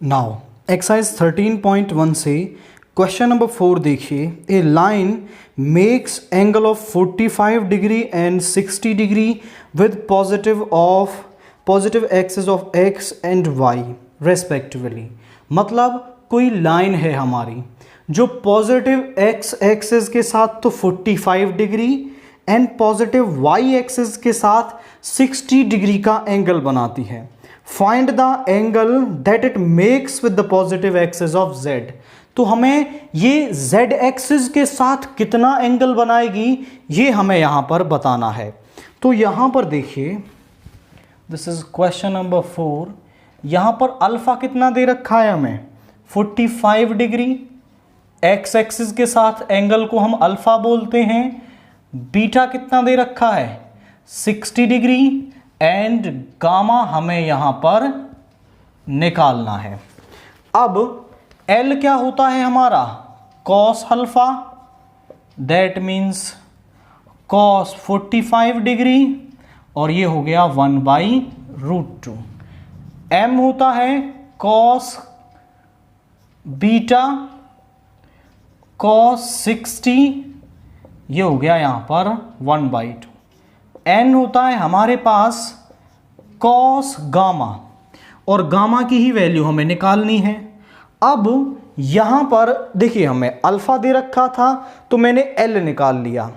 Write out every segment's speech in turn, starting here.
Now exercise 13.1 से question number 4 देखिए। A line makes angle of 45 degree and 60 degree with positive axis of X and Y respectively. मतलब कोई line है हमारी जो पॉजिटिव एक्स एक्सिस के साथ तो 45 degree and positive Y axis के साथ 60 डिग्री का एंगल बनाती है। Find the angle that it makes with the positive axis of z। तो हमें ये z एक्सिस के साथ कितना एंगल बनाएगी ये हमें यहां पर बताना है। तो यहां पर देखिए, दिस इज क्वेश्चन नंबर 4। यहां पर अल्फा कितना दे रखा है हमें 45 डिग्री, एक्स एक्सिस के साथ एंगल को हम अल्फा बोलते हैं। बीटा कितना दे रखा है 60 डिग्री एंड गामा हमें यहां पर निकालना है। अब L क्या होता है हमारा cos alpha, that means cos 45 degree और ये हो गया 1/√2। M होता है cos बीटा cos 60, ये हो गया यहां पर 1/2। n होता है हमारे पास cos गामा और गामा की ही वैल्यू हमें निकालनी है। अब यहां पर देखिए हमें अल्फा दे रखा था तो मैंने L निकाल लिया,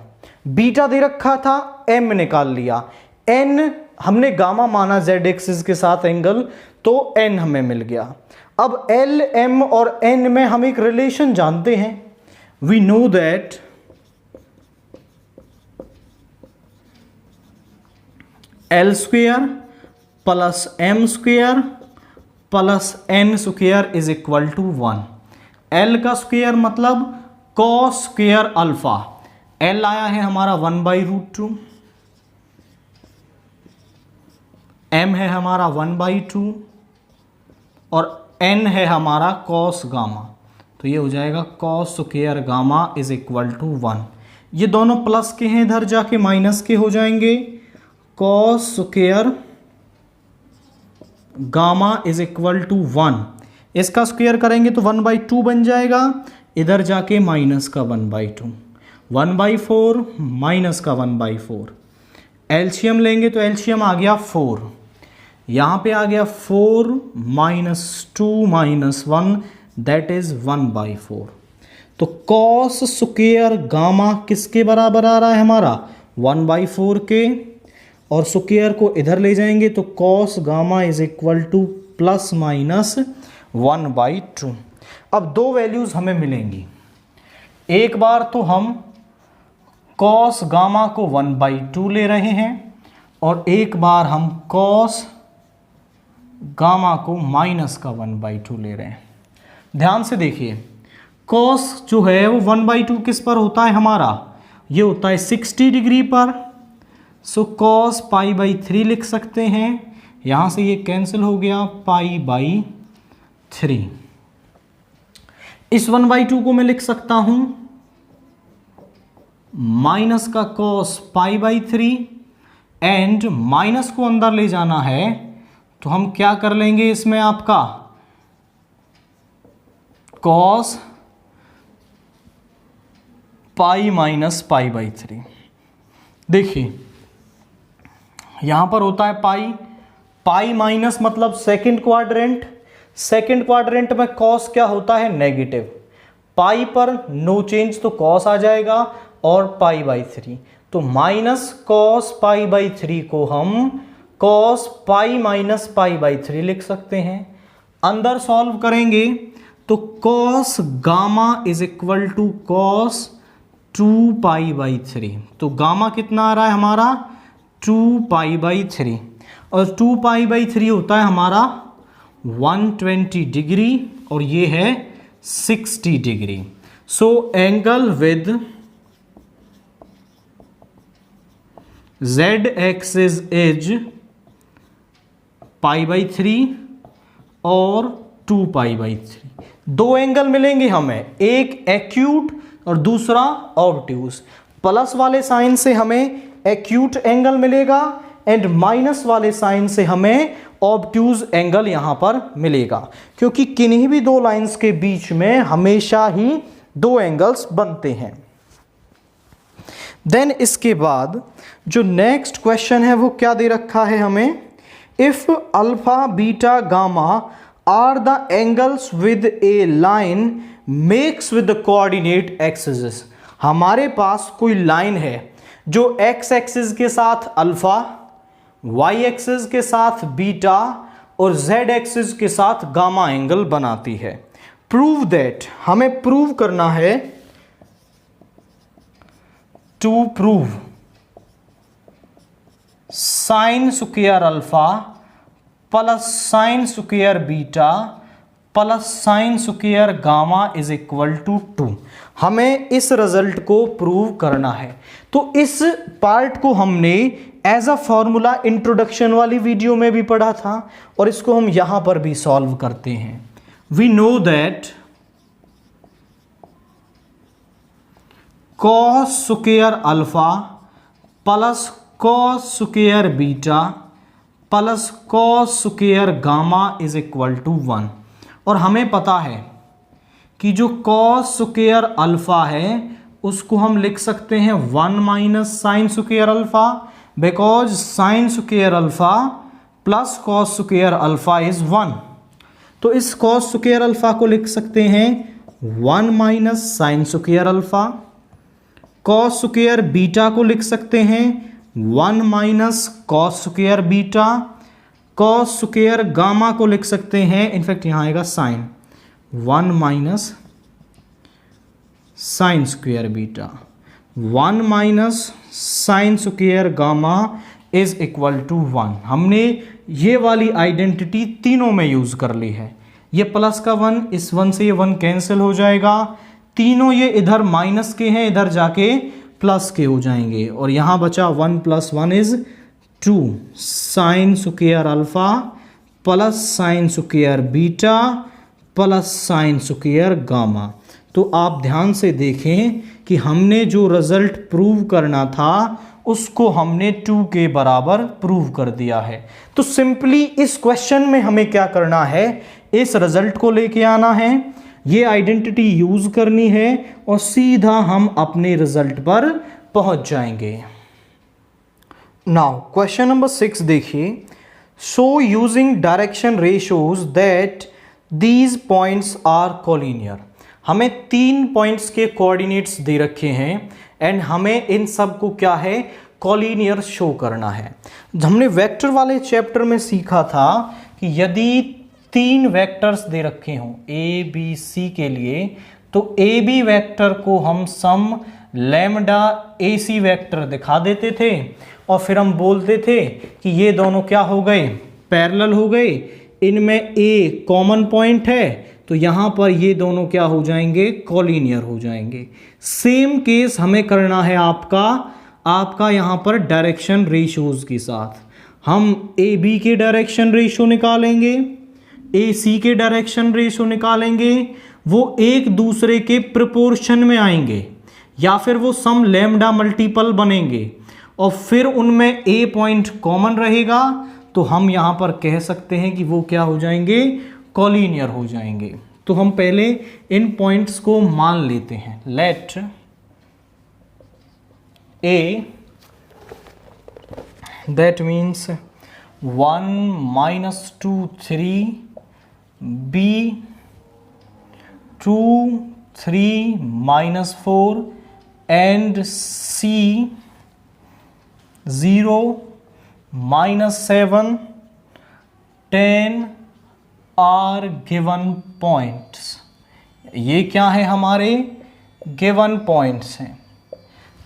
बीटा दे रखा था M निकाल लिया, n हमने गामा माना z एक्सिस के साथ एंगल तो n हमें मिल गया। अब L, M और n में हम एक रिलेशन जानते हैं। We know that L square plus M square plus N square is equal to 1। L का स्क्वेयर मतलब cos स्क्वेयर अल्फा, L आया है हमारा 1/√2, M है हमारा 1/2 और N है हमारा cos गामा। तो ये हो जाएगा cos square gamma is equal to 1। ये दोनों प्लस के हैं, इधर जाके माइनस के हो जाएंगे। cos square gamma is equal to 1, इसका स्क्वायर करेंगे तो 1/2 बन जाएगा, इधर जाके माइनस का 1/2, 1/4 माइनस का 1/4। एलसीएम लेंगे तो एलसीएम आ गया 4, यहां पे आ गया 4 - 2 - 1 दैट इज 1/4। तो cos स्क्वायर गामा किसके बराबर आ रहा है हमारा 1/4 के, और स्क्वायर को इधर ले जाएंगे तो cos gamma is equal two plus minus 1/2। अब दो वैल्यूज हमें मिलेंगी। एक बार तो हम cos गामा को 1/2 ले रहे हैं और एक बार हम cos गामा को माइनस का 1/2 ले रहे हैं। ध्यान से देखिए, cos जो है वो 1/2 किस पर होता है हमारा, ये होता है 60 डिग्री पर। सो cos π/3 लिख सकते हैं, यहां से ये कैंसिल हो गया π/3। इस 1/2 को मैं लिख सकता हूं माइनस का cos π/3 एंड माइनस को अंदर ले जाना है तो हम क्या कर लेंगे इसमें आपका cos π - π/3। देखिए यहां पर होता है पाई माइनस मतलब सेकंड क्वाड्रेंट में cos क्या होता है नेगेटिव, पाई पर नो चेंज तो cos आ जाएगा और π/3, तो माइनस cos π/3 को हम cos π - π/3 लिख सकते हैं। अंदर सॉल्व करेंगे तो cos gamma is equal to cos 2π/3। तो गामा कितना आ रहा है हमारा 2π/3 और 2π/3 होता है हमारा 120 डिग्री और ये है 60 डिग्री। So angle with z axis is π/3 और 2π/3। दो एंगल मिलेंगे हमें, एक एक्यूट और दूसरा ऑब्ट्यूज। प्लस वाले साइन से हमें एक्यूट एंगल मिलेगा एंड माइनस वाले साइन से हमें ऑब्ट्यूज एंगल यहां पर मिलेगा, क्योंकि किन्हीं भी दो लाइंस के बीच में हमेशा ही दो एंगल्स बनते हैं। देन इसके बाद जो नेक्स्ट क्वेश्चन है वो क्या दे रखा है हमें, if alpha beta gamma are the angles with a line makes with the coordinate axis. हमारे पास कोई लाइन है जो एक्स एक्सिस के साथ अल्फा, वाई एक्सिस के साथ बीटा और जेड एक्सिस के साथ गामा एंगल बनाती है। प्रूव दैट, हमें प्रूव करना है, to prove sine square alpha plus sine square beta plus sine square gamma is equal to 2। हमें इस रिजल्ट को प्रूव करना है। तो इस पार्ट को हमने एज अ फॉर्मूला इंट्रोडक्शन वाली वीडियो में भी पढ़ा था और इसको हम यहां पर भी सॉल्व करते हैं। We know that cos square alpha plus cos square beta plus cos square gamma is equal to 1। और हमें पता है कि जो कॉस स्क्वायर अल्फा है उसको हम लिख सकते हैं 1 minus sine square alpha, because sign square alpha plus cos square alpha is 1। तो इस कॉस स्क्वायर अल्फा को लिख सकते हैं 1 minus sine square alpha. Cos square beta को लिख सकते हैं 1 minus cos square beta. Cos square gamma को लिख सकते हैं, इनफैक्ट यहां आएगा sine, 1 minus sine square beta. 1 minus sine square gamma is equal to 1। हमने ये वाली आइडेंटिटी तीनों में यूज कर ली है। ये प्लस का 1, इस 1 से ये 1 कैंसिल हो जाएगा, तीनों ये इधर माइनस के हैं, इधर जाके प्लस के हो जाएंगे और यहां बचा 1 plus 1 is 2 sign square alpha plus sine square beta plus sine square gamma. तो आप ध्यान से देखें कि हमने जो रिजल्ट प्रूव करना था उसको हमने 2 के बराबर प्रूव कर दिया है। तो सिंपली इस क्वेश्चन में हमें क्या करना है, इस रिजल्ट को लेके आना है, ये आइडेंटिटी यूज करनी है और सीधा हम अपने रिजल्ट पर पहुंच जाएंगे। नाउ क्वेश्चन नंबर 6 देखिए, show using direction ratios that these points are collinear. हमें 3 पॉइंट्स के कोऑर्डिनेट्स दे रखे हैं एंड हमें इन सब को क्या है, कोलिनियर शो करना है। हमने वेक्टर वाले चैप्टर में सीखा था कि यदि 3 वेक्टर्स दे रखे हों ए बी सी के लिए, तो ए बी वेक्टर को हम सम लैम्डा ए सी वेक्टर दिखा देते थे और फिर हम बोलते थे कि ये दोनों क्या हो गए, पैरेलल हो गए, इनमें ए कॉमन पॉइंट है तो यहां पर ये दोनों क्या हो जाएंगे, कोलिनियर हो जाएंगे। सेम केस हमें करना है आपका यहां पर डायरेक्शन रेशियोज के साथ। हम ए बी के डायरेक्शन रेशियो निकालेंगे, ए सी के डायरेक्शन रेशियो निकालेंगे, वो एक दूसरे के प्रोपोर्शन में आएंगे या फिर वो सम लैम्डा मल्टीपल बनेंगे और फिर उनमें ए पॉइंट कॉमन रहेगा तो हम यहां पर कह सकते हैं कि वो क्या हो जाएंगे, कोलिनियर हो जाएंगे। तो हम पहले इन पॉइंट्स को मान लेते हैं। Let A, that means 1 - 2 3, B 2 3 - 4 and C 0 -7 10 are given points. ये क्या है, हमारे गिवन पॉइंट्स हैं।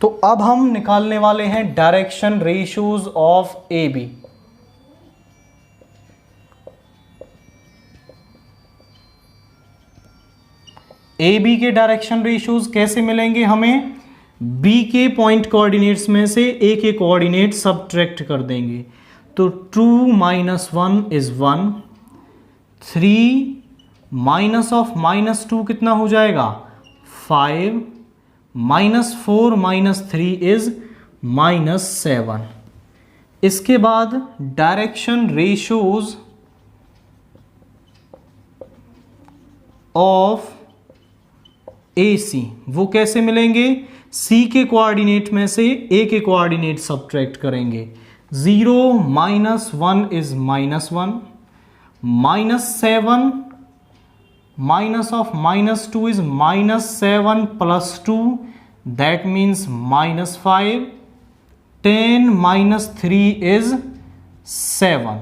तो अब हम निकालने वाले हैं direction ratios of A B. A B के डायरेक्शन रेशियोज कैसे मिलेंगे हमें, बी के पॉइंट कोऑर्डिनेट्स में से ए के कोऑर्डिनेट सब्ट्रैक्ट कर देंगे। तो 2 - 1 इज 1, 3 - -2 कितना हो जाएगा, 5, -4 - 3 इज -7। इसके बाद डायरेक्शन रेशियोज ऑफ AC वो कैसे मिलेंगे? C के कोऑर्डिनेट में से A के कोऑर्डिनेट सब्ट्रैक्ट करेंगे। 0 minus 1 is -1, -7 minus of -2 is -7 plus 2, that means -5. 10 minus 3 is 7.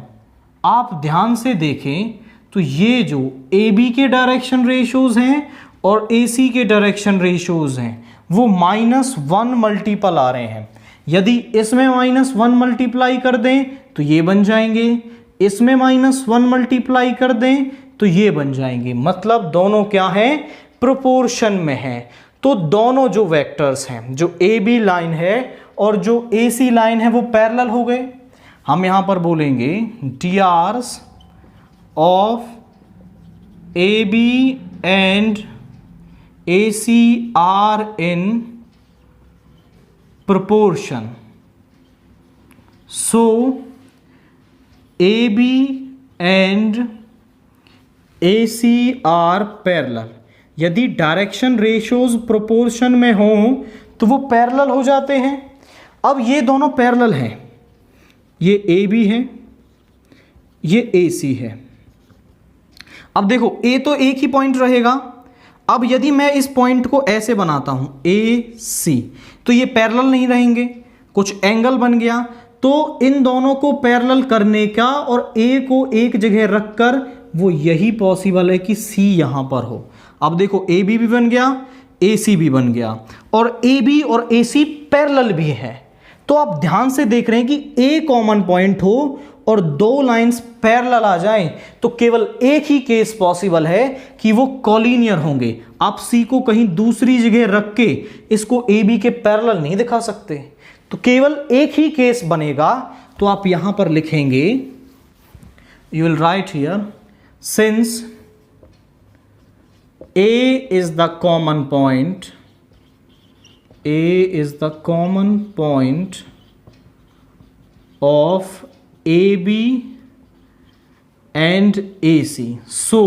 आप ध्यान से देखें तो ये जो AB के डायरेक्शन रेशियोज हैं और AC के डायरेक्शन रेशियोज हैं वो -1 मल्टीपल आ रहे हैं। यदि इसमें -1 मल्टीप्लाई कर दें तो ये बन जाएंगे, इसमें -1 मल्टीप्लाई कर दें तो ये बन जाएंगे। मतलब दोनों क्या है? प्रोपोर्शन में है। तो दोनों जो वेक्टर्स हैं, जो AB लाइन है और जो AC लाइन है वो पैरेलल हो गए। हम यहां पर बोलेंगे DRs of AB and AC are in proportion. So AB and AC are parallel. यदि डायरेक्शन रेशियोज प्रोपोर्शन में हो तो वो पैरेलल हो जाते हैं। अब ये दोनों पैरेलल हैं, ये AB है, ये AC है। अब देखो A तो एक ही पॉइंट रहेगा। अब यदि मैं इस पॉइंट को ऐसे बनाता हूं AC, तो ये पैरेलल नहीं रहेंगे, कुछ एंगल बन गया। तो इन दोनों को पैरेलल करने का और A को एक जगह रखकर वो यही पॉसिबल है कि C यहां पर हो। अब देखो AB भी बन गया, AC भी बन गया और AB और AC पैरेलल भी है। तो आप ध्यान से देख रहे हैं कि A कॉमन पॉइंट हो और दो लाइंस पैरेलल आ जाएं तो केवल एक ही केस पॉसिबल है कि वो कॉलिनियर होंगे। आप C को कहीं दूसरी जगह रख के इसको AB के पैरेलल नहीं दिखा सकते, तो केवल एक ही केस बनेगा। तो आप यहां पर लिखेंगे, you will write here, since A is the common point, A is the common point of AB and AC, so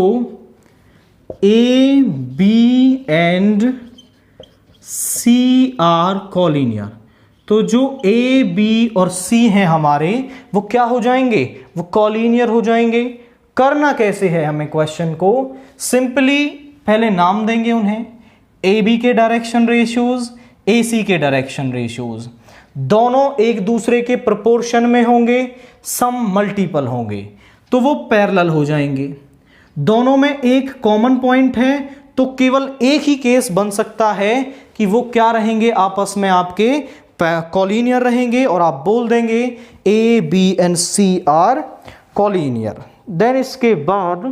A, B and C are collinear। तो जो A, B और C हैं हमारे वो क्या हो जाएंगे? वो कॉलिनियर हो जाएंगे। करना कैसे है हमें क्वेश्चन को? सिंपली पहले नाम देंगे उन्हें, AB के डायरेक्शन रेशियोज, AC के डायरेक्शन रेशियोज। दोनों एक दूसरे के प्रोपोर्शन में होंगे, सम मल्टीपल होंगे, तो वो पैरेलल हो जाएंगे। दोनों में एक कॉमन पॉइंट है, तो केवल एक ही केस बन सकता है कि वो क्या रहेंगे? आपस में आपके कॉलिनियर रहेंगे और आप बोल देंगे A, B and C are collinear. Then इसके बाद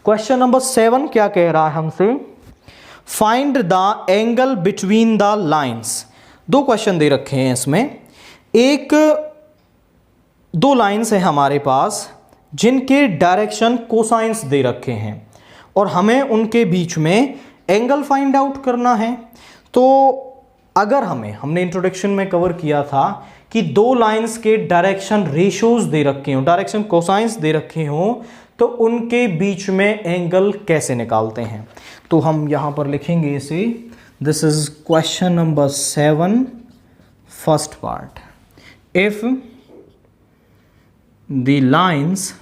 क्वेश्चन नंबर 7 क्या कह रहा है हमसे? Find the angle between the lines. दो क्वेश्चन दे रखे हैं इसमें। एक दो लाइंस है हमारे पास जिनके डायरेक्शन कोसाइंस दे रखे हैं और हमें उनके बीच में एंगल फाइंड आउट करना है। तो अगर हमने इंट्रोडक्शन में कवर किया था कि दो लाइंस के डायरेक्शन रेशियोज दे रखे हों, डायरेक्शन कोसाइंस दे रखे हों, तो उनके बीच में एंगल कैसे निकालते हैं। तो हम यहां पर लिखेंगे इसे, this is question number 7 first part. If the lines,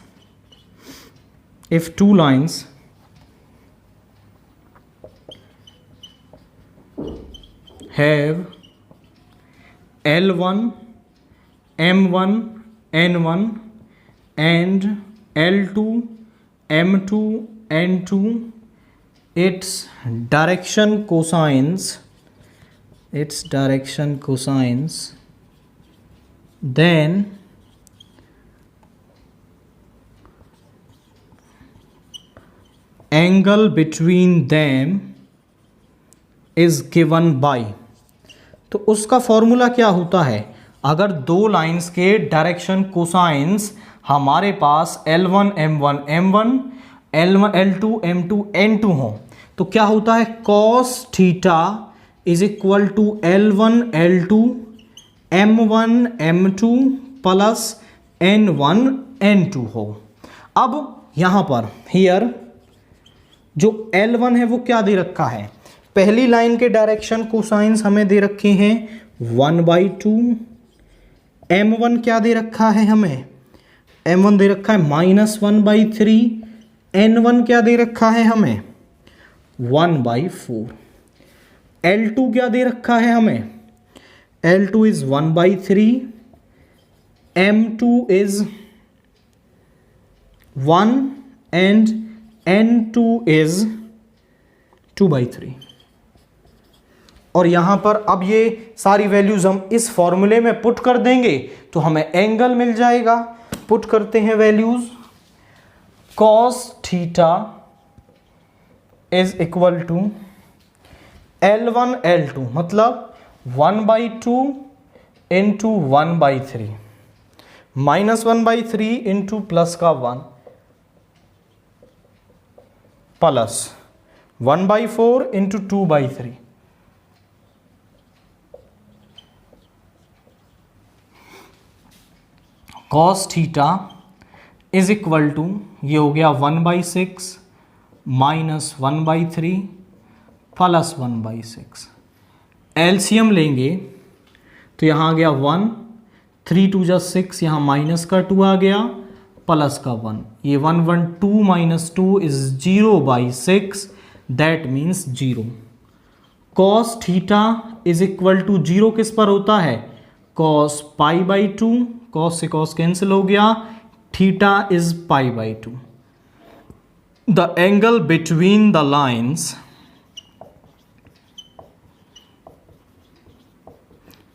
if two lines have L1, M1, N1 and L2, M2, N2, its direction cosines, then angle between them is given by। तो उसका फॉर्मूला क्या होता है? अगर दो lines के direction cosines हमारे पास L1, M1, M1, L2, M2, N2 हो तो क्या होता है? cos theta is equal to L1, L2, M1, M2 plus N1, N2 हो। अब यहां पर हियर जो L1 है वो क्या दे रखा है, पहली लाइन के डायरेक्शन कोसाइंस हमें दे रखे हैं 1/2। M1 क्या दे रखा है हमें, M1 दे रखा है -1/3। N1 क्या दे रखा है हमें 1/4। L2 क्या दे रखा है हमें, L2 is 1/3। M2 is 1 and N2 is 2/3। और यहां पर अब ये सारी वैल्यूज हम इस फॉर्मूले में पुट कर देंगे तो हमें एंगल मिल जाएगा। पुट करते हैं values, cos theta is equal to L1 L2 मतलब 1/2 इंटू 1/3 -1/3 इंटू प्लस का 1 प्लस 1/4 into 2/3 cos theta is equal to, ये हो गया 1/6 माइनस 1/3 प्लस 1/6। एलसीएम लेंगे तो यहाँ आ गया 1, 3 2 जा 6, यहाँ माइनस का 2 आ गया प्लस का 1, ये 1 1 2 minus 2 is 0/6, that means 0। cos theta is equal to 0 किस पर होता है, cos π/2, cos से cos कैंसिल हो गया, theta is π/2। The angle between the lines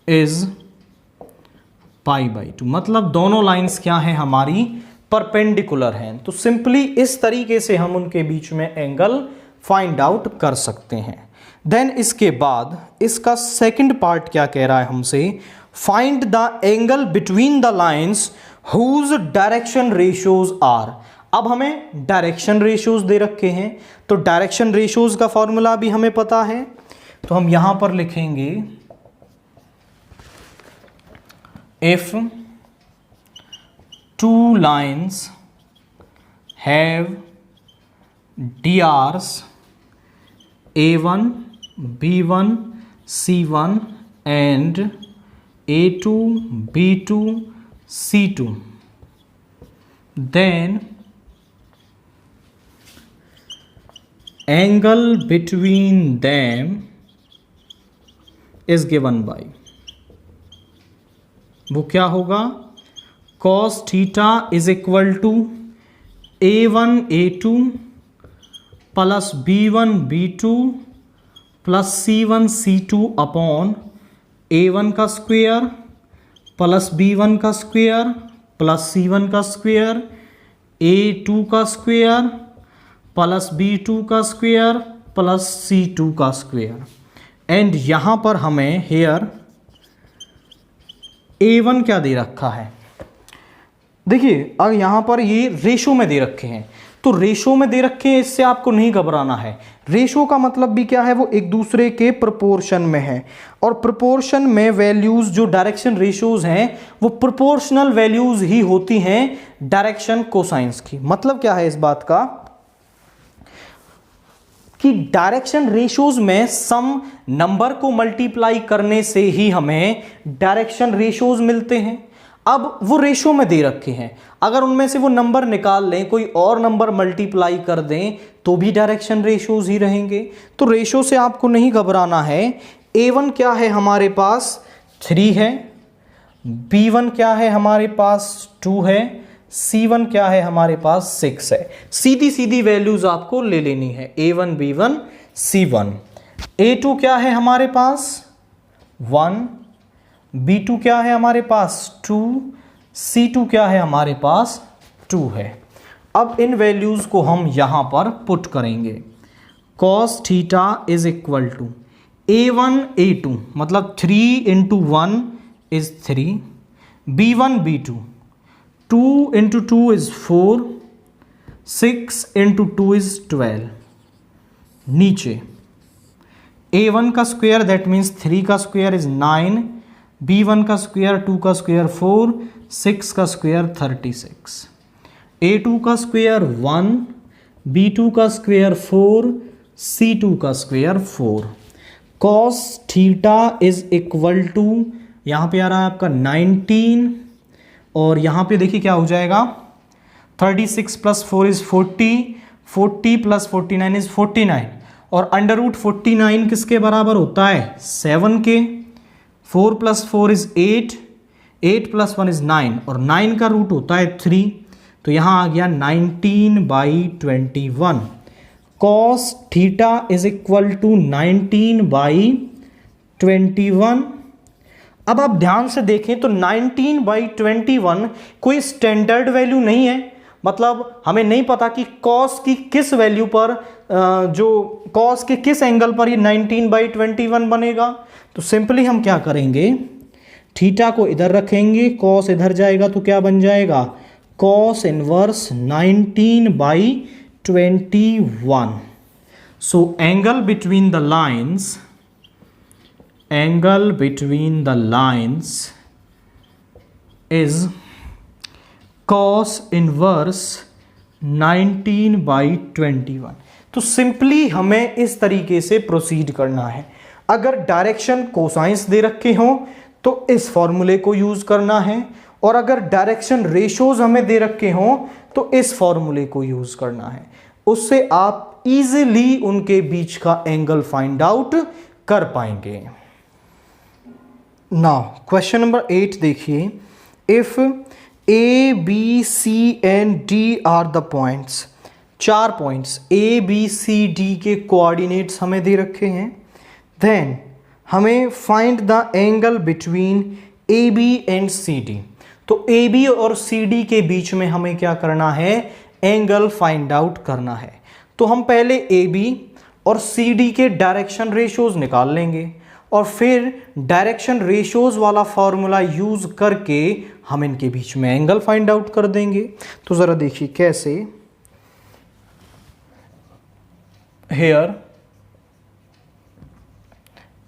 is π/2, मतलब दोनों लाइंस क्या हैं हमारी, परपेंडिकुलर हैं। तो सिंपली इस तरीके से हम उनके बीच में एंगल फाइंड आउट कर सकते हैं। देन इसके बाद इसका सेकंड पार्ट क्या कह रहा है हमसे, find the angle between the lines whose direction ratios are. अब हमें डायरेक्शन रेशियोज दे रखे हैं, तो डायरेक्शन रेशियोज का फॉर्मूला भी हमें पता है, तो हम यहां पर लिखेंगे if two lines have DRs A1, B1, C1 and A2, B2, C2, then angle between them is given by, वो क्या होगा, cos theta is equal to A1 A2 plus B1 B2 plus C1 C2 upon A1 का square plus B1 का square plus C1 का square, A2 का square plus B2 का square plus C2 का square. And यहाँ पर हमें hair A1 क्या दे रखा है, देखिए अब यहाँ पर ये रेशो में दे रखे हैं, तो रेशो में दे रखे हैं, इससे आपको नहीं घबराना है। रेशो का मतलब भी क्या है, वो एक दूसरे के प्रोपोर्शन में है, और प्रोपोर्शन में वैल्यूज जो डायरेक्शन रेशियोज हैं वो प्रोपोर्शनल वैल्यूज ही होती हैं डायरेक्शन कोसाइंस की। मतलब क्या है इस बात का कि डायरेक्शन रेशियोज में सम नंबर को मल्टीप्लाई करने से ही हमें डायरेक्शन रेशियोज मिलते हैं। अब वो रेशियो में दे रखे हैं, अगर उनमें से वो नंबर निकाल लें, कोई और नंबर मल्टीप्लाई कर दें तो भी डायरेक्शन रेशियोज ही रहेंगे। तो रेशियो से आपको नहीं घबराना है। A1 क्या है हमारे पास 3 है, B1 क्या है हमारे पास 2 है, C1 क्या है हमारे पास 6 है। सीधी सीधी वैल्यूज आपको ले लेनी है, A1 B1 C1। A2 क्या है हमारे पास 1, B2 क्या है हमारे पास 2, C2 क्या है हमारे पास 2 है। अब इन वैल्यूज को हम यहां पर पुट करेंगे। cos theta is equal to A1 A2 मतलब 3 into 1 is 3, B1 B2 2 into 2 is 4, 6 into 2 is 12। नीचे A1 का स्क्वायर दैट मीन्स 3 का स्क्वायर इज 9, B1 का स्क्वायर 2 का स्क्वायर 4, 6 का स्क्वायर 36, A2 का स्क्वायर 1, B2 का स्क्वायर 4, C2 का square 4। Cos theta is equal to, यहाँ पे आ रहा है आपका 19, और यहाँ पे देखिए क्या हो जाएगा, 36 प्लस 4 इज 40, 40 प्लस 49 इज 49, और अंडर रूट 49 किसके बराबर होता है, 7 के। 4 प्लस 4 इज 8, 8 प्लस 1 इज 9, और 9 का रूट होता है 3, तो यहाँ आ गया 19/21। Cos theta is equal to 19/21। अब आप ध्यान से देखें तो 19/21 कोई स्टैंडर्ड वैल्यू नहीं है, मतलब हमें नहीं पता कि कॉस की किस वैल्यू पर, जो कॉस के किस एंगल पर ये 19/21 बनेगा। तो सिंपली हम क्या करेंगे, थीटा को इधर रखेंगे, कॉस इधर जाएगा तो क्या बन जाएगा, cos inverse 19/21। So angle between the lines, angle between the lines is cos inverse 19/21। तो सिंपली हमें इस तरीके से प्रोसीड करना है। अगर डायरेक्शन कोसाइंस दे रखे हों तो इस फॉर्मूले को यूज करना है, और अगर डायरेक्शन रेशोज हमें दे रखे हों तो इस फॉर्मूले को यूज करना है। उससे आप इजीली उनके बीच का एंगल फाइंड आउट कर पाएंगे। नाउ क्वेश्चन नंबर 8 देखिए, if A B C and D are the points, 4 points A B C D के कोऑर्डिनेट्स हमें दे रखे हैं, देन हमें find the angle between A B and C D. तो ए बी और सी डी के बीच में हमें क्या करना है, एंगल फाइंड आउट करना है। तो हम पहले ए बी और सी डी के डायरेक्शन रेशियोज निकाल लेंगे, और फिर डायरेक्शन रेशियोज वाला फॉर्मूला यूज करके हम इनके बीच में एंगल फाइंड आउट कर देंगे। तो जरा देखिए कैसे। हेयर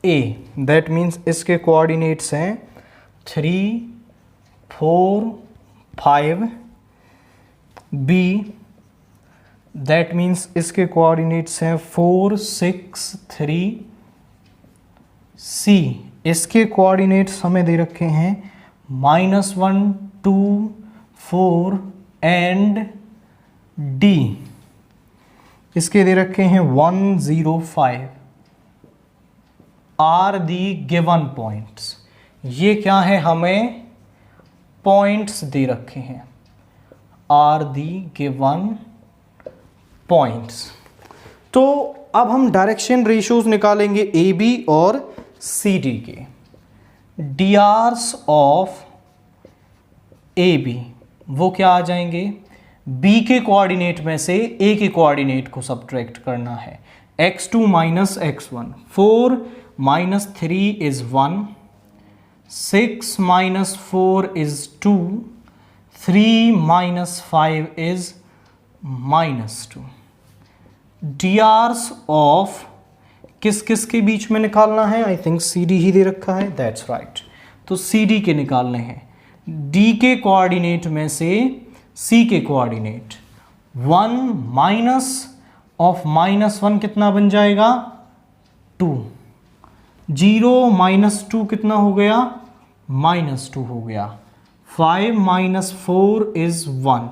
ए, दैट मीन्स इसके कोऑर्डिनेट्स हैं 3, 4, 5। बी, दैट मीन्स इसके कोऑर्डिनेट्स हैं 4, 6, 3। सी, इसके कोऑर्डिनेट्स हमें दे रखे हैं -1, 2, 4 एंड डी, इसके दे रखे हैं 1, 0, 5 आर दी गिवन पॉइंट्स। ये क्या है, हमें पॉइंट्स दे रखे हैं, आर दी गिवन पॉइंट्स। तो अब हम डायरेक्शन रेशियोज निकालेंगे ए बी और सी डी के। D Rs of A B वो क्या आ जाएंगे, बी के कोऑर्डिनेट में से ए के कोऑर्डिनेट को सब्ट्रैक्ट करना है, x2 minus x1। 4 minus 3 is 1, 6 minus 4 is 2, 3 minus 5 is -2। D Rs of किस किस के बीच में निकालना है, आई थिंक सी डी ही दे रखा है, दैट्स राइट। तो सी डी के निकालने हैं, डी के कोऑर्डिनेट में से सी के कोऑर्डिनेट 1 माइनस ऑफ -1 कितना बन जाएगा, 2। 0 माइनस 2 कितना हो गया, -2 हो गया। 5 माइनस 4 इज 1।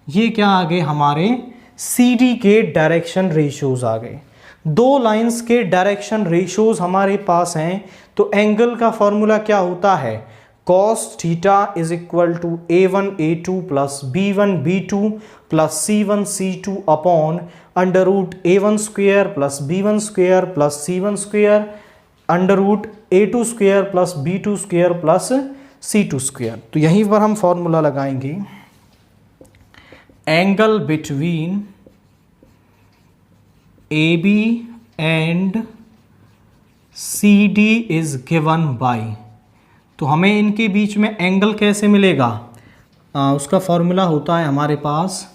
ये क्या आ गए, हमारे सी डी के डायरेक्शन रेशियोज आ गए। दो लाइंस के डायरेक्शन रेशियोज हमारे पास हैं, तो एंगल का फॉर्मूला क्या होता है, cos theta is equal to a1 a2 plus b1 b2 plus c1 c2 upon under root a1 square plus b1 square plus c1 square under root a2 square plus b2 square plus c2 square. तो यहीं पर हम formula लगाएंगे, angle between AB and CD is given by, तो हमें इनके बीच में angle कैसे मिलेगा, उसका फॉर्मूला होता है हमारे पास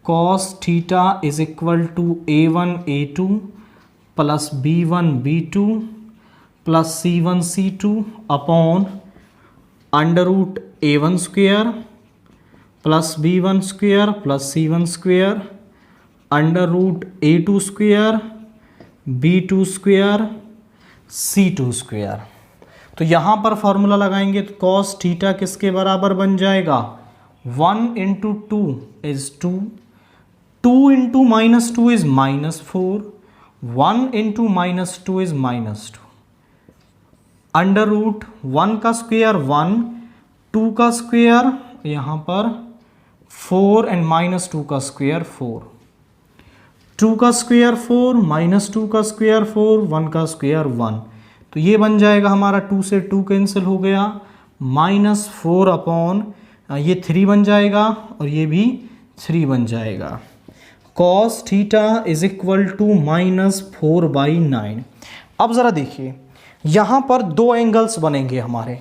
cos theta is equal to a1 a2 plus b1 b2 plus c1 c2 upon under root a1 square plus b1 square plus c1 square under root A2 square B2 square C2 square. तो यहाँ पर formula लगाएंगे तो cos theta किसके बराबर बन जाएगा, 1 into 2 is 2, 2 into minus 2 is -4, 1 into -2 is -2, under root 1 का स्क्वेयर 1, 2 का स्क्वेयर यहाँ पर 4 एंड -2 का स्क्वेयर 4, 2 का स्क्वेयर 4, -2 का स्क्वेयर 4, 1 का स्क्वेयर 1। तो ये बन जाएगा हमारा 2 से 2 कैंसिल हो गया, -4 अपॉन ये 3 बन जाएगा और ये भी 3 बन जाएगा। Cos theta is equal to -4/9। अब ज़रा देखिए यहाँ पर दो एंगल्स बनेंगे हमारे।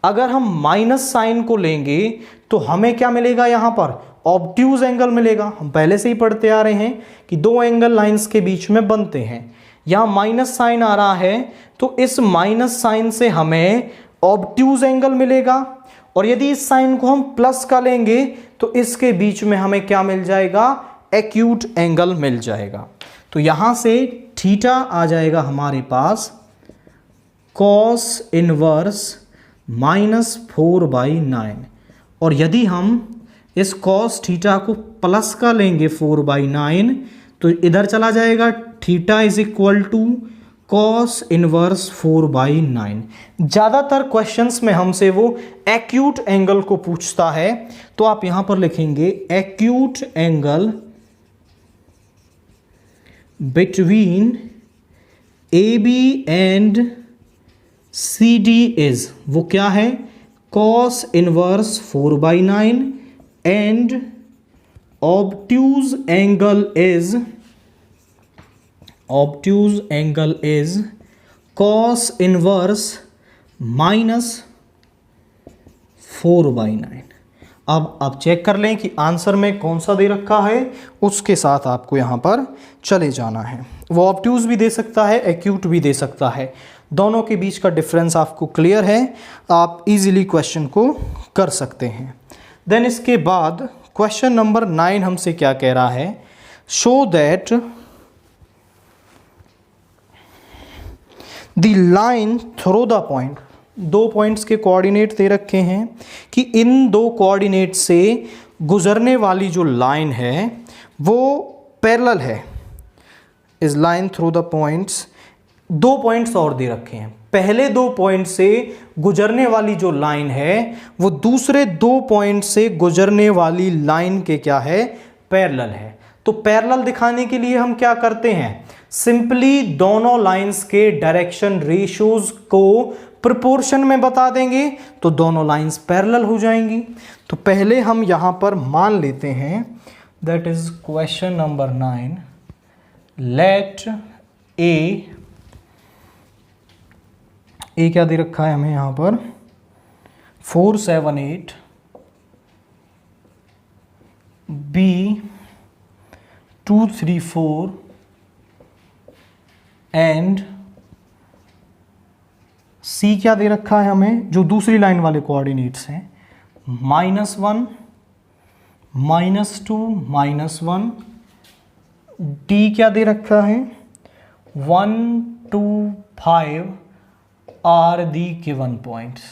अगर हम माइनस साइन को लेंगे तो हमें क्या मिलेगा, यहाँ पर ऑब्ट्यूज एंगल मिलेगा। हम पहले से ही पढ़ते आ रहे हैं कि दो एंगल लाइंस के बीच में बनते हैं। यहाँ माइनस साइन आ रहा है तो इस माइनस साइन से हमें ऑब्ट्यूज एंगल मिलेगा, और यदि इस साइन को हम प्लस का लेंगे तो इसके बीच में हमें क्या मिल जाएगा, एक्यूट एंगल मिल जाएगा। तो यहां से थीटा आ जाएगा हमारे पास कॉस इनवर्स -4/9, और यदि हम इस कॉस थीटा को प्लस का लेंगे 4/9 तो इधर चला जाएगा, theta is equal to cos inverse 4/9। ज़्यादातर क्वेश्चंस में हमसे वो एक्यूट एंगल को पूछता है, तो आप यहां पर लिखेंगे acute angle between AB and CD is, वो क्या है, cos inverse 4/9 and obtuse angle is cos inverse -4/9। अब आप चेक कर लें कि आंसर में कौन सा दे रखा है, उसके साथ आपको यहाँ पर चले जाना है। वो ऑब्ट्यूज भी दे सकता है, एक्यूट भी दे सकता है, दोनों के बीच का डिफरेंस आपको क्लियर है, आप इजीली क्वेश्चन को कर सकते हैं। देन इसके बाद क्वेश्चन नंबर 9 हमसे क्या कह रहा है, show that the line through the point, दो पॉइंट्स के कोऑर्डिनेट दे रखे हैं कि इन दो कोऑर्डिनेट से गुजरने वाली जो लाइन है वो पैरेलल है। इस लाइन थ्रू द पॉइंट्स, दो पॉइंट्स और दे रखे हैं, पहले दो पॉइंट से गुजरने वाली जो लाइन है वो दूसरे दो पॉइंट से गुजरने वाली लाइन के क्या है, पैरेलल है। तो पैरेलल दिखाने के लिए हम क्या करते हैं, सिंपली दोनों लाइंस के डायरेक्शन रेशियोज को प्रोपोर्शन में बता देंगे तो दोनों लाइंस पैरेलल हो जाएंगी। तो पहले हम यहां पर मान लेते हैं, that is question number 9, let A क्या दे रखा है हमें यहां पर 478, B 234 एंड C क्या दे रखा है हमें, जो दूसरी लाइन वाले कोऑर्डिनेट्स हैं, -1, -2, -1, D क्या दे रखा है 1, 2, 5 आर दी गिवन पॉइंट्स।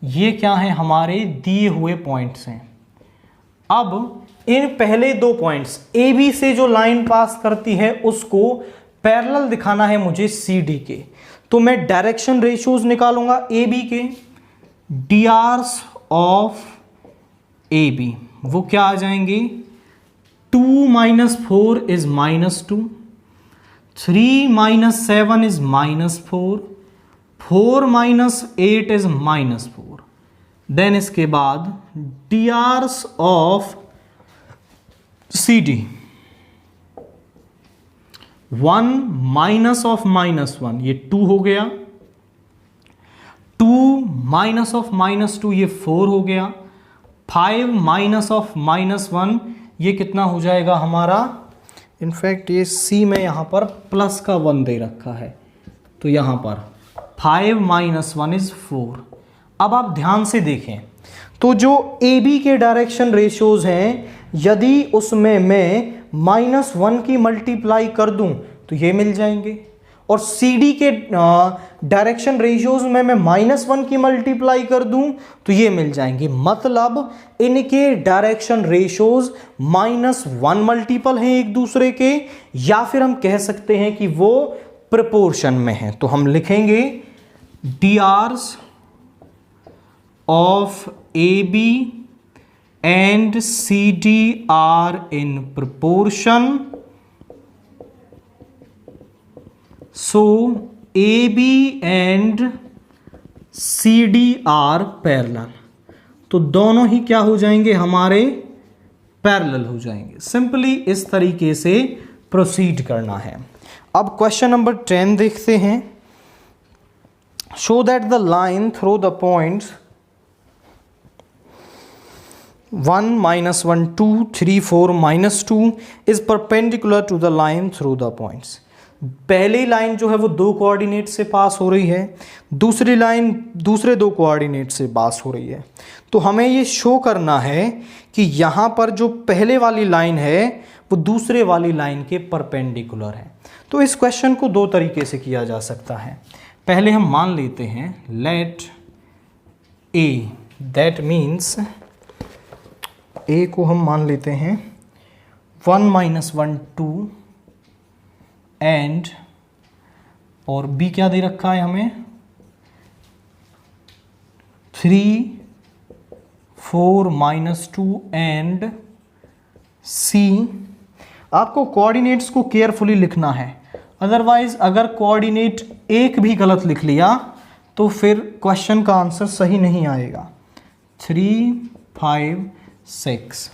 ये क्या है, हमारे दिए हुए पॉइंट्स हैं। अब इन पहले दो पॉइंट्स ए बी से जो लाइन पास करती है उसको पैरेलल दिखाना है मुझे सी डी के, तो मैं डायरेक्शन रेशियोज निकालूंगा ए बी के, D Rs of A B वो क्या आ जाएंगे, 2 - 4 इज -2, 3 - 7 इज -4, 4 - 8 इज -4। देन इसके बाद D Rs of C D 1 minus of -1 ये 2 हो गया, 2 माइनस ऑफ -2 ये 4 हो गया, 5 माइनस ऑफ -1 ये कितना हो जाएगा हमारा, इनफैक्ट ये सी में यहाँ पर प्लस का 1 दे रखा है, तो यहाँ पर 5 - 1 इज 4। अब आप ध्यान से देखें तो जो ए बी के डायरेक्शन रेशियोज हैं, यदि उसमें मैं -1 की मल्टीप्लाई कर दूं तो ये मिल जाएंगे, और CD के डायरेक्शन रेशियोज में मैं -1 की मल्टीप्लाई कर दूं तो ये मिल जाएंगे। मतलब इनके डायरेक्शन रेशियोज -1 मल्टीपल हैं एक दूसरे के, या फिर हम कह सकते हैं कि वो प्रोपोर्शन में हैं। तो हम लिखेंगे DRs of AB and CD are in proportion, so AB and CD are parallel। तो दोनों ही क्या हो जाएंगे, हमारे पैरेलल हो जाएंगे। सिंपली इस तरीके से प्रोसीड करना है। अब क्वेश्चन नंबर 10 देखते हैं। Show that the line through the points 1 -1 2 3 4 -2 is perpendicular to the line through the points. पहली लाइन जो है वो 2 कोऑर्डिनेट से पास हो रही है, दूसरी लाइन दूसरे 2 कोऑर्डिनेट से पास हो रही है। तो हमें ये शो करना है कि यहाँ पर जो पहले वाली लाइन है वो दूसरे वाली लाइन के परपेंडिकुलर है। तो इस क्वेश्चन को 2 तरीके से किया जा सकता है। पहले हम मान लेते हैं लेट ए, दैट मीन्स ए को हम मान लेते हैं 1 -1 2 एंड, और बी क्या दे रखा है हमें 3 4 -2 एंड सी। आपको कोऑर्डिनेट्स को केयरफुली लिखना है, अदरवाइज अगर कोऑर्डिनेट एक भी गलत लिख लिया तो फिर क्वेश्चन का आंसर सही नहीं आएगा। 3 5 6।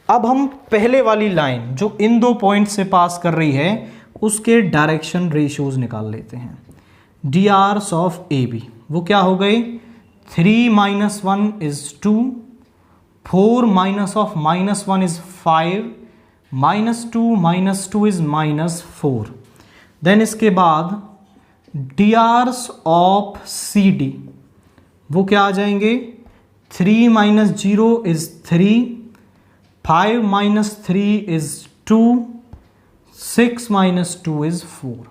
अब हम पहले वाली लाइन जो इन 2 पॉइंट से पास कर रही है उसके डायरेक्शन रेशियोज निकाल लेते हैं। DRs ऑफ AB वो क्या हो गए, 3 -1 इज 2, 4 -1 इज 5, -2 इज -4। देन इसके बाद DRs ऑफ CD वो क्या आ जाएंगे, 3 -0 इज 3, 5 -3 इज 2, 6 -2 इज 4।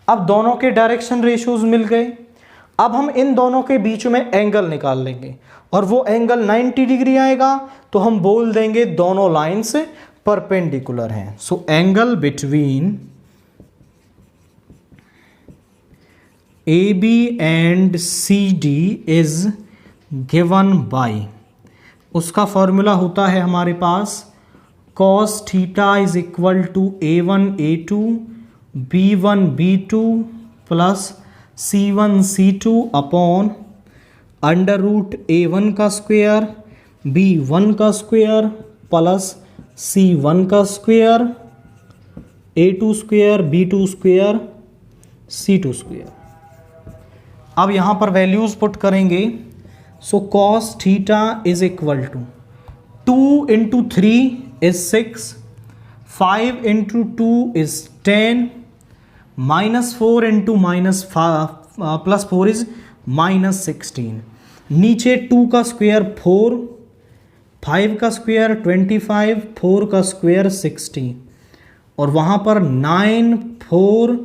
अब दोनों के डायरेक्शन रेशियोज मिल गए। अब हम इन दोनों के बीच में एंगल निकाल लेंगे और वो एंगल 90 डिग्री आएगा, तो हम बोल देंगे दोनों लाइंस परपेंडिकुलर हैं। So angle between AB and CD is given by, उसका फॉर्मूला होता है हमारे पास cos theta is equal to A1 A2 B1 B2 plus C1 C2 upon under root A1 का स्क्वायर B1 का स्क्वायर प्लस C1 का square A2 square B2 square C2 square. अब यहाँ पर वैल्यूज पुट करेंगे। So cos theta is equal to 2 × 3 is 6, 5 × 2 is 10, -4 × +4 is -16। नीचे 2 का square 4, 5 का स्क्वायर 25, 4 का स्क्वायर 60 और वहाँ पर 9 4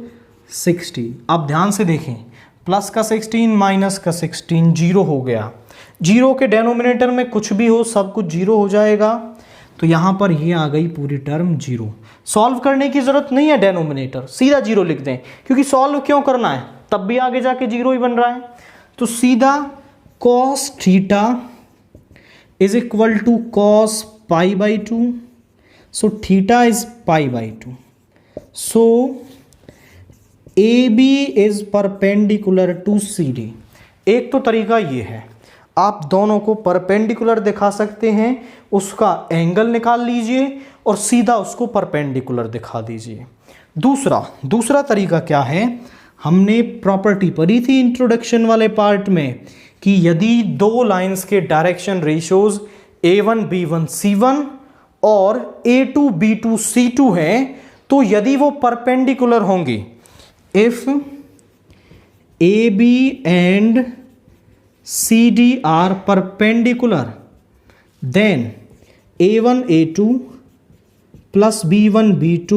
60। अब ध्यान से देखें, प्लस का 16 माइनस का 16 जीरो हो गया। जीरो के डेनोमिनेटर में कुछ भी हो सब कुछ जीरो हो जाएगा, तो यहाँ पर ये आ गई पूरी टर्म जीरो। सॉल्व करने की ज़रूरत नहीं है, डेनोमिनेटर सीधा जीरो लिख दें, क्योंकि सॉल्व क्यों करना है, तब भी आगे जाके जीरो ही बन रहा है। तो सीधा cos theta is equal to cos π/2, so theta is π/2। So AB is perpendicular to CD। एक तो तरीका ये है, आप दोनों को परपेंडिकुलर दिखा सकते हैं, उसका एंगल निकाल लीजिए और सीधा उसको परपेंडिकुलर दिखा दीजिए। दूसरा तरीका क्या है, हमने प्रॉपर्टी पढ़ी थी इंट्रोडक्शन वाले पार्ट में कि यदि 2 लाइंस के direction ratios A1 B1 C1 और A2 B2 C2 हैं, तो यदि वो परपेंडिकुलर होंगी, if AB and CD are perpendicular, then A1 A2 plus B1 B2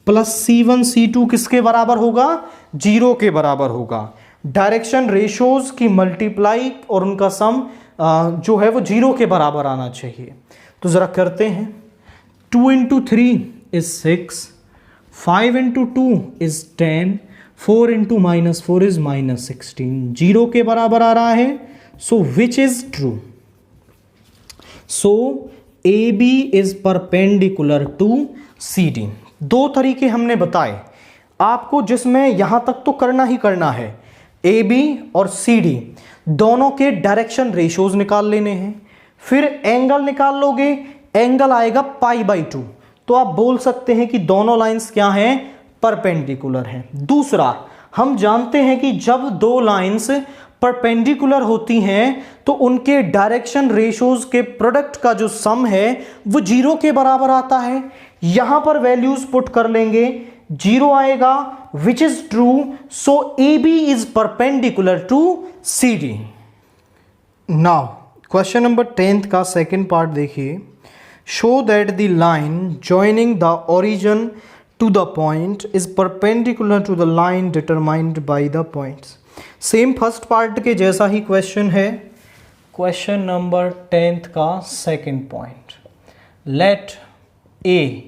plus C1 C2 किसके बराबर होगा? 0 के बराबर होगा। डायरेक्शन रेशोज की मल्टीप्लाई और उनका सम जो है वो 0 के बराबर आना चाहिए। तो ज़रा करते हैं। 2 into 3 is 6, 5 into 2 is 10, 4 into -4 is -16, 0 के बराबर आ रहा है। So which is true? So AB is perpendicular to CD। दो तरीके हमने बताए आपको, जिसमें यहां तक तो करना ही करना है। AB और CD दोनों के डायरेक्शन रेशोज निकाल लेने हैं, फिर एंगल निकाल लोगे, एंगल आएगा π/2। तो आप बोल सकते हैं कि दोनों लाइंस क्या हैं? परपेंडिकुलर हैं। दूसरा, हम जानते हैं कि जब दो लाइंस परपेंडिकुलर होती हैं तो उनके डायरेक्शन रेशोज के प्रोडक्ट का जो सम है वो 0 के बराबर आता है। यहां पर वैल्यूज पुट कर लेंगे, 0 आएगा, which is true. So AB is perpendicular to CD। Now question number 10 का सेकेंड पार्ट देखिए। Show that the line joining the origin to the point is perpendicular to the line determined by the points. Same first part के जैसा ही question है। Question number 10 का second point, late A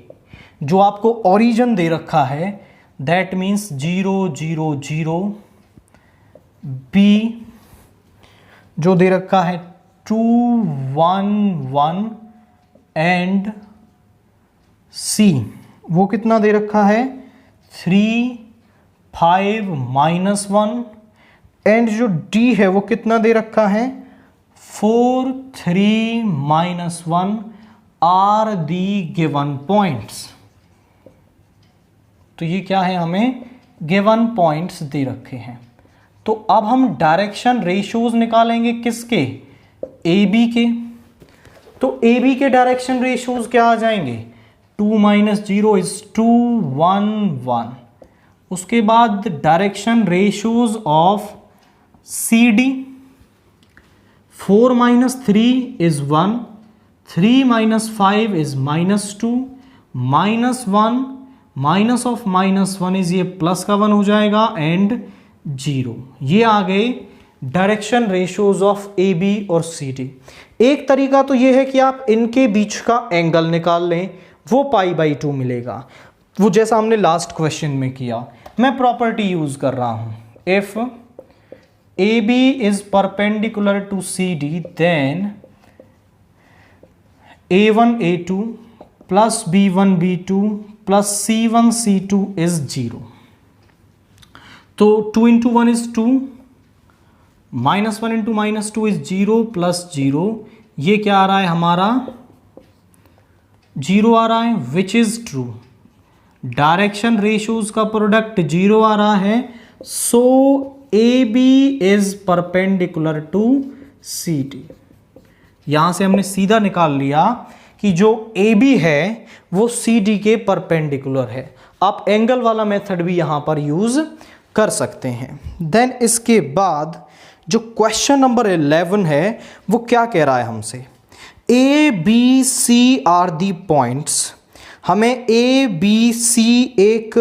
जो आपको origin दे रखा है, दैट मीन्स 0 0 0, B जो दे रखा है 2 1 1 एंड C वो कितना दे रखा है? 3 5 -1 एंड जो D है वो कितना दे रखा है? 4 3 -1 आर दी गिवन पॉइंट्स। तो ये क्या है? हमें गिवन पॉइंट्स दे रखे हैं। तो अब हम डायरेक्शन रेशियोज निकालेंगे किसके? AB के। तो AB के डायरेक्शन रेशियोज क्या आ जाएंगे? 2 - 0 इज 2 1 1। उसके बाद direction ratios of CD, 4 - 3 is 1, 3 - 5 is -2, -1 minus of -1 is ये प्लस का 1 हो जाएगा एंड 0। ये आ गए डायरेक्शन रेशियोज ऑफ AB और CD। एक तरीका तो ये है कि आप इनके बीच का एंगल निकाल लें, वो π/2 मिलेगा, वो जैसा हमने लास्ट क्वेश्चन में किया। मैं प्रॉपर्टी यूज कर रहा हूं, if AB is perpendicular to CD then A1 A2 plus B1 B2 plus C1 C2 is 0। तो 2 into 1 is 2, -1 into -2 is 0 plus 0। ये क्या आ रहा है हमारा? 0 आ रहा है, which is true. Direction ratios का प्रोडक्ट 0 आ रहा है। So AB is perpendicular to CD। यहां से हमने सीधा निकाल लिया कि जो AB है वो CD के परपेंडिकुलर है। आप एंगल वाला मेथड भी यहां पर यूज कर सकते हैं। देन इसके बाद जो क्वेश्चन नंबर 11 है वो क्या कह रहा है हमसे? ABC are the points. हमें ABC एक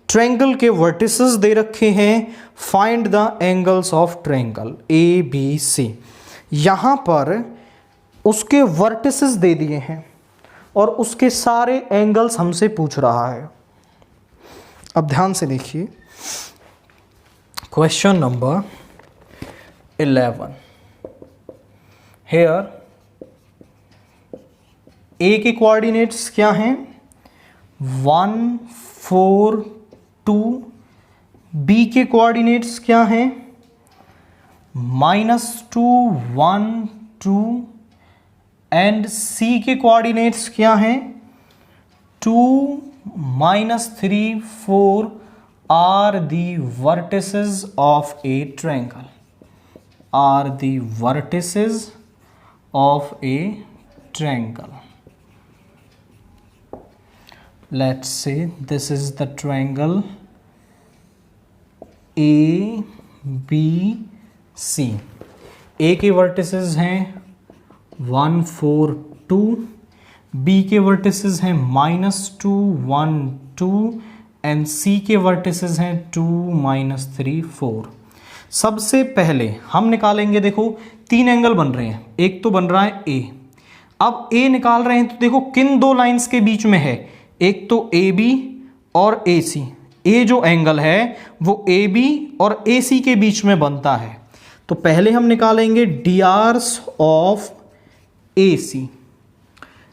ट्रायंगल के वर्टिसेस दे रखे हैं। Find the angles of triangle ABC। यहां पर उसके वर्टिसेस दे दिए हैं और उसके सारे एंगल्स हमसे पूछ रहा है। अब ध्यान से देखिए क्वेश्चन नंबर 11। हेयर A के कोऑर्डिनेट्स क्या हैं? 1 4 2। B के कोऑर्डिनेट्स क्या हैं? -2 1 2 एंड C के कोऑर्डिनेट्स क्या हैं? 2 -3 4 are the vertices of a triangle. Are the vertices of a triangle. Let's say this is the triangle ABC। A के वर्टिसेस हैं 1 4 2, बी के वर्टिसेस हैं -2 1 2 एंड सी के वर्टिसेस हैं 2 -3 4। सबसे पहले हम निकालेंगे, देखो 3 एंगल बन रहे हैं, एक तो बन रहा है ए। अब ए निकाल रहे हैं तो देखो किन दो लाइंस के बीच में है, एक तो ए बी और ए सी। ए जो एंगल है वो ए बी और ए सी के बीच में बनता है। तो पहले हम निकालेंगे D Rs of A C,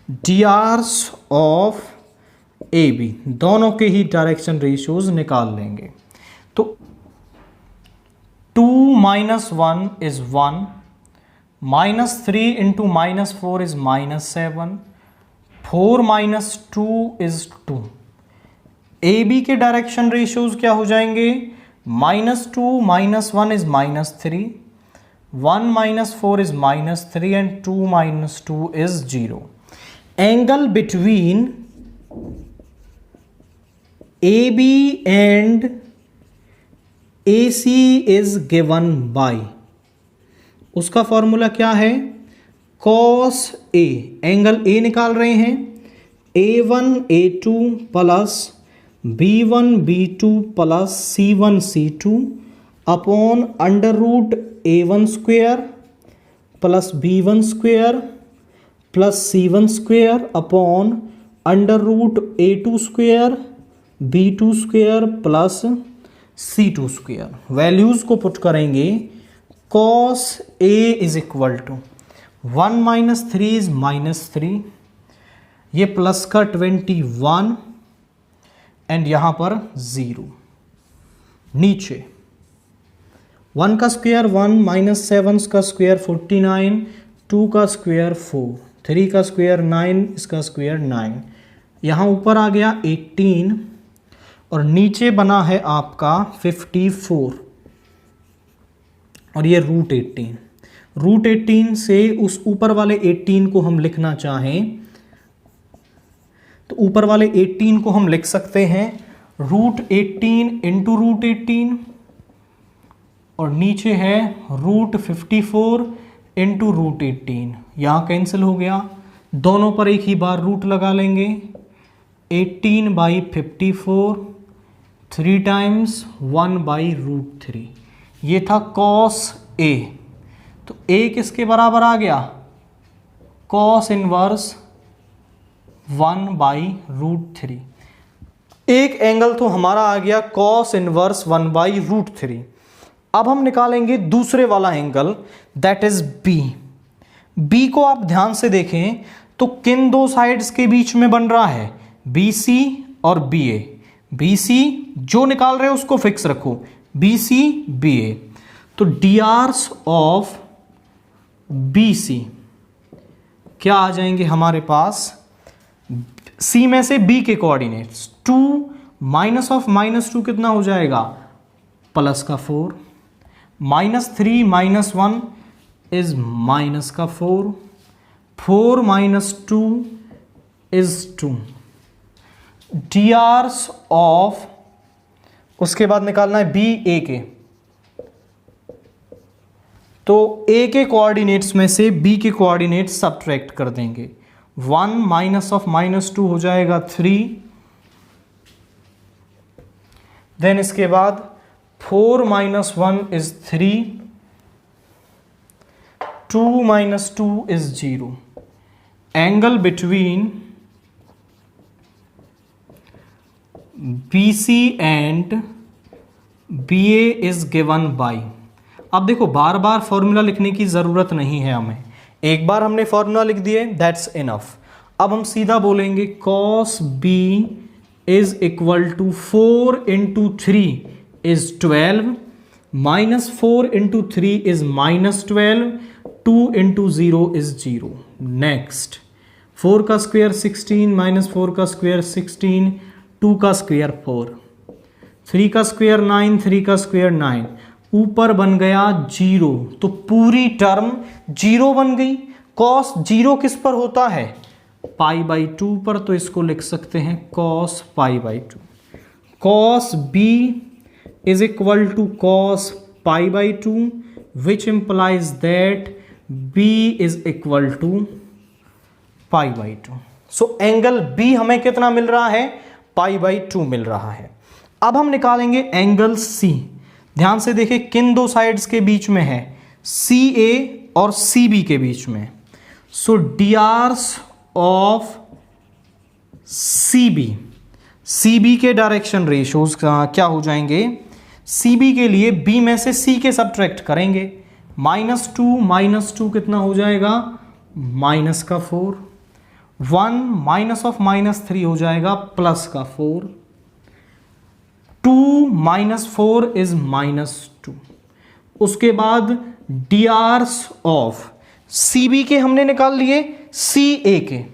D Rs of A B, दोनों के ही डायरेक्शन रेशियोज निकाल लेंगे। तो 2 - 1 is 1, -3 into -4 is -7, 4 - 2 is 2। A B के डायरेक्शन रेशियोज क्या हो जाएंगे, -2 - 1 is -3, 1 - 4 is -3 and 2 - 2 is 0। Angle between A B and A C is given by, उसका फॉर्मूला क्या है, कॉस ए, एंगल ए निकाल रहे हैं, A1 A2 plus B1 B2 plus C1 C2 upon under root A1 square plus B1 square plus C1 square upon under root A2 square B2 square plus C2 square. Values को put करेंगे, cos A is equal to 1 - 3 is -3, ये plus का 21 and यहां पर 0। नीचे 1 का square 1 - 7 का square 49, 2 का स्क्वायर 4, 3 का स्क्वायर 9, इसका स्क्वायर 9, यहाँ ऊपर आ गया 18 और नीचे बना है आपका 54 और ये √18। √18 से उस ऊपर वाले 18 को हम लिखना चाहें तो ऊपर वाले 18 को हम लिख सकते हैं √18 इंटू √18 और नीचे है √54 इंटू √18। यहाँ कैंसिल हो गया, दोनों पर एक ही बार रूट लगा लेंगे। 18/54 3 टाइम्स 1/√3, ये था cos A। तो A किसके बराबर आ गया, cos इनवर्स 1/√3। एक एंगल तो हमारा आ गया cos इनवर्स 1/√3। अब हम निकालेंगे दूसरे वाला angle, that is B। B को आप ध्यान से देखें तो किन दो साइड्स के बीच में बन रहा है, BC और BA। BC जो निकाल रहे हो उसको फिक्स रखो, BC BA। तो drs ऑफ BC क्या आ जाएंगे हमारे पास, C में से B के कोऑर्डिनेट्स 2 -2 कितना हो जाएगा, प्लस का 4, -3 - 1 इज माइनस का 4, 4 - 2 इज 2। drs ऑफ, उसके बाद निकालना है बी ए के, तो ए के कोऑर्डिनेट्स में से बी के कोऑर्डिनेट्स सब्ट्रैक्ट कर देंगे। 1 - -2 हो जाएगा 3, देन इसके बाद 4 - 1 is 3, 2 - 2 is 0। Angle between BC and BA is given bye. अब देखो बार बार फॉर्मूला लिखने की ज़रूरत नहीं है हमें, एक बार हमने फॉर्मूला लिख दिए, दैट्स इनफ। अब हम सीधा बोलेंगे cos B is equal to 4 × 3 is 12, -4 × 3 is -12, 2 × 0 is 0। Next 4 का स्क्वायर 16, -4 का स्क्वायर 16, 2 का स्क्वायर 4, 3 का स्क्वायर 9, 3 का स्क्वायर 9, ऊपर बन गया 0, तो पूरी टर्म 0 बन गई। cos 0 किस पर होता है, π/2 पर, तो इसको लिख सकते हैं cos π/2। cos B is equal to cos π/2 which implies that B is equal to π/2। So angle B हमें कितना मिल रहा है, π/2 मिल रहा है। अब हम निकालेंगे एंगल सी। ध्यान से देखिए किन दो साइड्स के बीच में है, CA और CB के बीच में। सो DRs ऑफ CB के डायरेक्शन रेशियोज क्या हो जाएंगे, CB के लिए B में से C के सब्ट्रैक्ट करेंगे, -2 कितना हो जाएगा, -4, 1 -3 हो जाएगा +4, 2 -4 इज -2। उसके बाद DRs ऑफ CB के हमने निकाल लिए, CA के।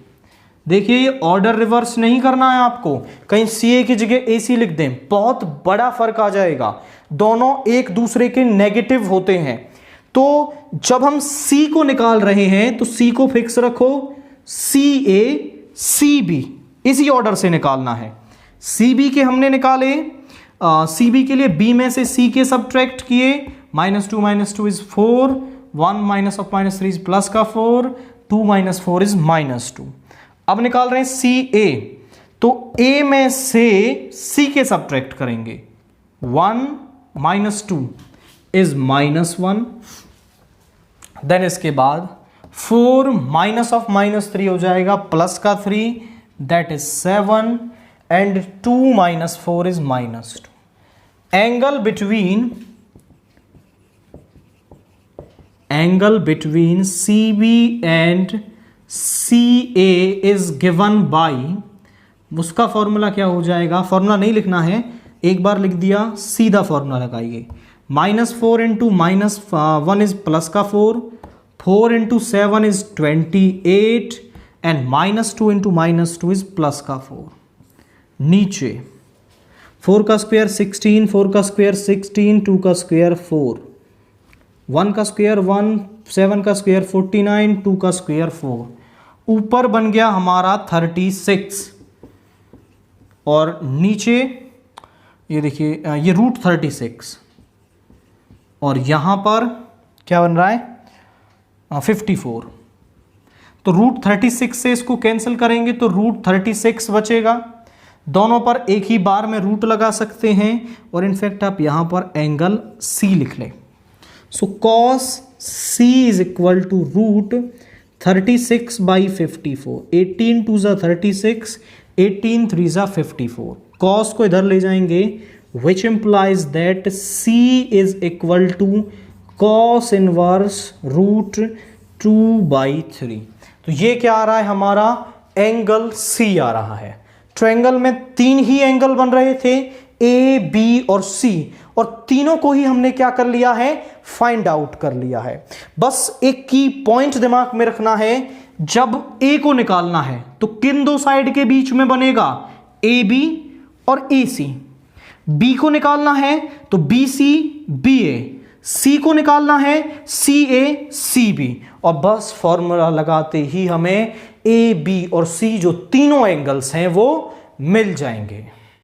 देखिए ये ऑर्डर रिवर्स नहीं करना है आपको, कहीं CA की जगह AC लिख दें, बहुत बड़ा फर्क आ जाएगा, दोनों एक दूसरे के नेगेटिव होते हैं। तो जब हम C को निकाल रहे हैं तो C को फिक्स रखो, CA CB इसी ऑर्डर से निकालना है। CB के हमने निकाले, CB के लिए B में से C के सब्ट्रैक्ट किए, -2 इज 4, 1 -3 इज +4, 2 -4 इज -2। अब निकाल रहे हैं CA, तो A में से C के सब्ट्रैक्ट करेंगे, 1 -2 इज -1, देन इसके बाद 4 -3 हो जाएगा +3, that is 7, and 2 -4 is -2। Angle between CB and CA is given by, उसका फॉर्मूला क्या हो जाएगा, फॉर्मूला नहीं लिखना है, एक बार लिख दिया, सीधा फॉर्मूला लगाइए, -4 × -1 इज +4, 4 × 7 इज 28, एंड -2 × -2 इज +4। नीचे 4 का स्क्वायर 16, 4 का स्क्वायर 16, 2 का स्क्वायर 4, 1 का स्क्वायर 1, 7 का स्क्वायर 49, 2 का स्क्वायर 4। ऊपर बन गया हमारा 36, और नीचे ये देखिए ये √36, और यहां पर क्या बन रहा है, 54। तो √36 से इसको कैंसिल करेंगे तो √36 बचेगा। दोनों पर एक ही बार में रूट लगा सकते हैं, और इनफैक्ट आप यहां पर एंगल C लिख लें। So cos C is equal to √36/54, 18 2 = 36, 18 3 = 54। cos को इधर ले जाएंगे, which implies that C is equal to cos inverse √2/3। तो ये क्या आ रहा है, हमारा एंगल C आ रहा है। ट्रायंगल में 3 ही एंगल बन रहे थे, A, B और C, और तीनों को ही हमने क्या कर लिया है, फाइंड आउट कर लिया है। बस एक की पॉइंट दिमाग में रखना है, जब A को निकालना है तो किन दो साइड के बीच में बनेगा, AB और AC। B को निकालना है तो BC BA, C को निकालना है CA CB, और बस फॉर्मूला लगाते ही हमें A, B और C जो तीनों एंगल्स हैं वो मिल जाएंगे।